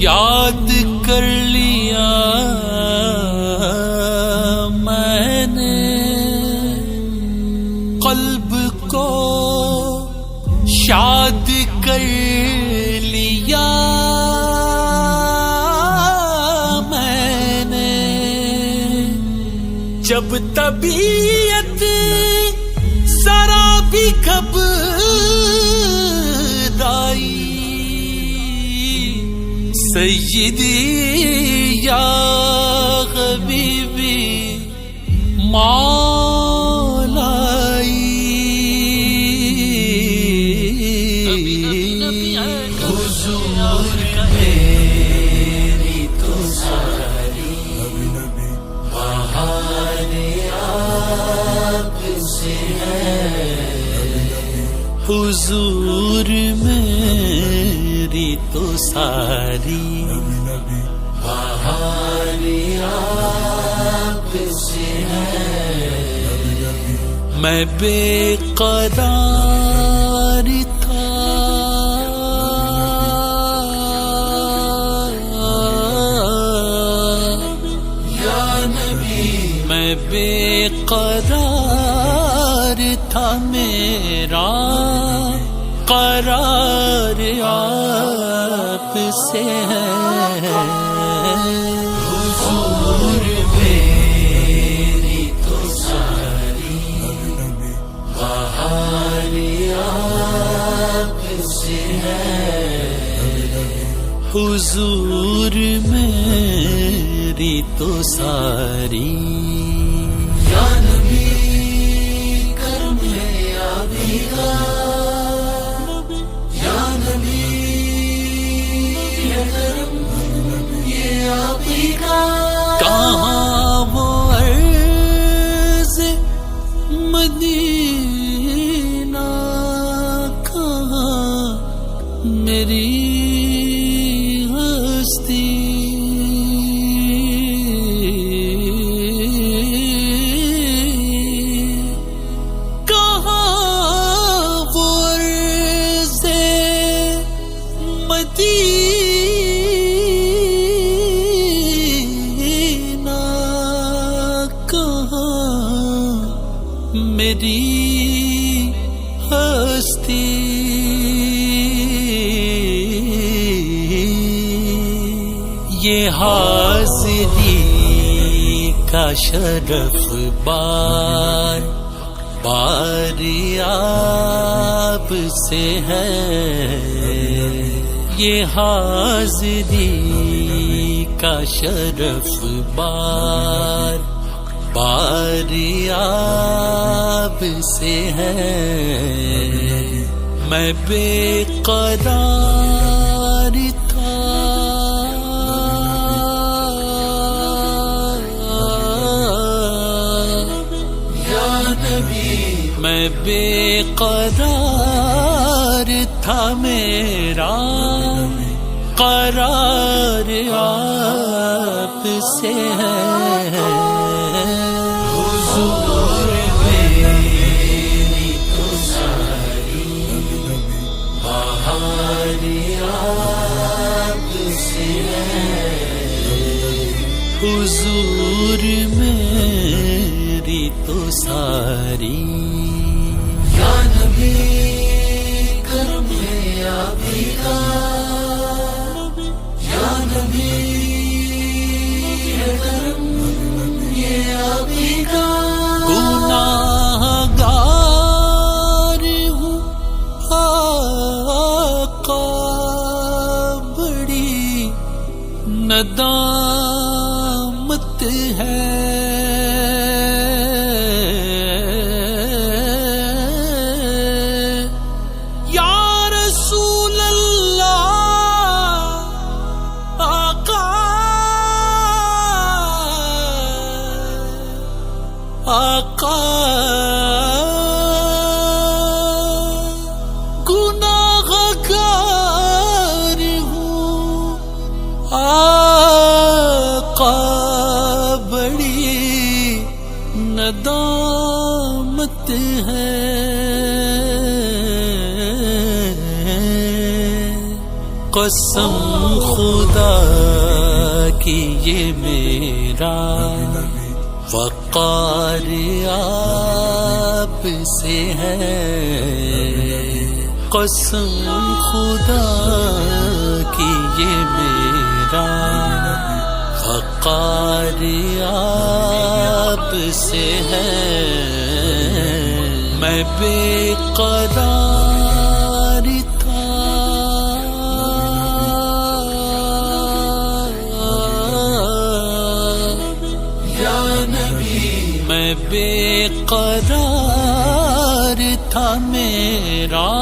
یاد کر لیا میں نے، قلب کو شاد کر لیا میں نے، جب طبیعت ذرا بھی گھبرائی، سیدی یا حبیبی مولائی، حضور میری تو ساری بہار آپ سے ہے، حضور میری تو ساری بہار آپ سے ہے، میں بے قرار تھا، یا نبی میں بے قرار تھا، میرا قرار آپ سے ہے، حضور میری تو ساری بہار آپ سے ہے، حضور میری تو ساری، یا نبی کرم ہے ابھی کا، کہاں وہ عرض مدینہ، کہاں میری ہستی، کہاں وہ عرض مدینہ، میری ہستی، یہ حاضری کا شرف بار بار آپ سے ہے، یہ حاضری کا شرف بار بار آپ سے ہے، میں بے قرار تھا، یا نبی میں بے قرار تھا، میرا قرار آپ سے ہے، حضور میری تو ساری بہار آپ سے ہے، حضور میری تو ساری، یا نبی کرم ہے ابھی کا، یا نبی کرم یہ ابھی کا، گناہگار ہوں آقا، بڑی ندامت ہے، یا رسول اللہ آقا آقا گناہگار ہوں، آقا بڑی ندامت ہے، قسم خدا کی یہ میرا وقار آپ سے ہے، قسم خدا کی یہ میرا وقار آپ سے ہے، میں بے قرار تھا یا نبی، میں بے قرار تھا، میرا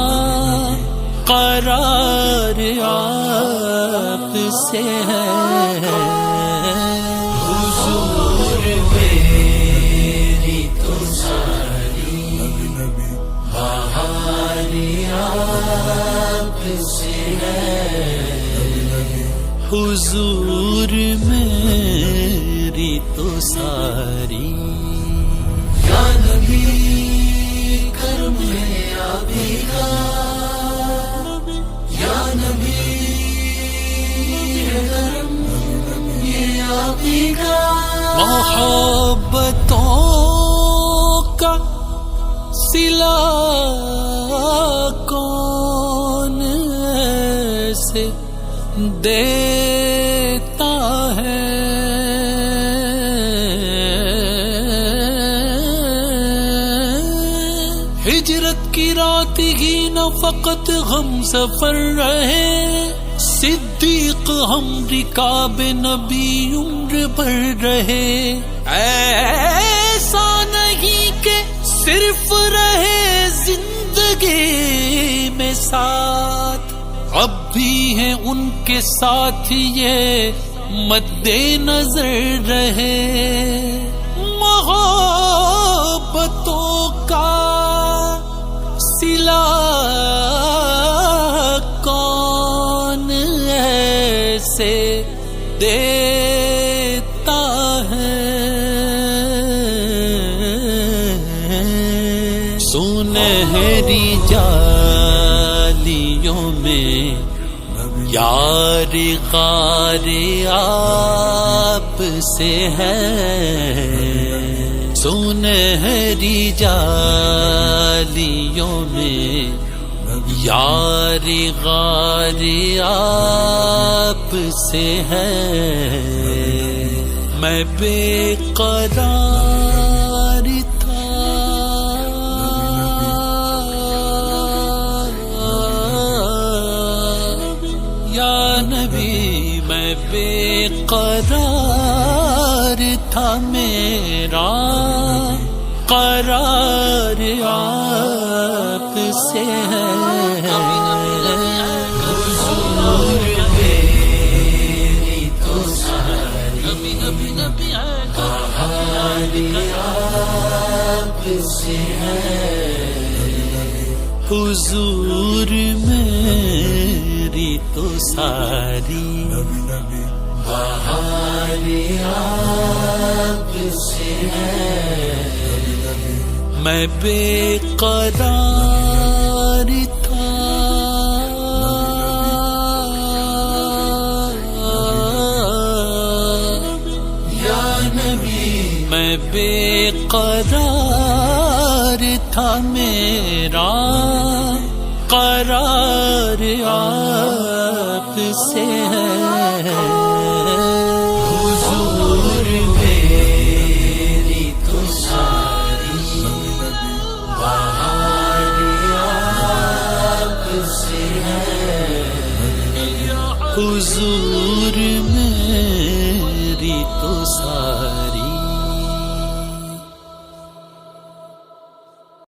قرار آپ سے ہے، حضور میری تو ساری بہار آپ سے ہے، حضور میری تو ساری، یا نبی کرم ہے ابھی کا، یا نبی کرم یہ ابھی کا، محبتوں کا صلہ کون سے دیتا ہے، ہجرت کی رات ہی نہ فقط ہم سفر رہے، صدیق ہم رکاب نبی عمر بھر رہے، ایسا نہیں کہ صرف رہے زندگی میں ساتھ، اب بھی ہیں ان کے ساتھ یہ مد نظر رہے، محبتوں کا صلہ کون ایسے دیتا ہے، سنہری جالیوں میں یار غار آپ سے ہے، سنہری جالیوں میں یار غار آپ سے ہے، میں بے قرار تھا یا نبی، میں بے قرار تھا، میرا قرار آپ سے ہے، حضور میری تو ساری بہار آپ سے ہے، حضور میری تو ساری بہار آپ سے ہے، میں بے قرار تھا یا نبی، میں بے قرار تھا، میرا قرار آپ سے ہے، حضور میری تو ساری بہار آپ سے ہے، حضور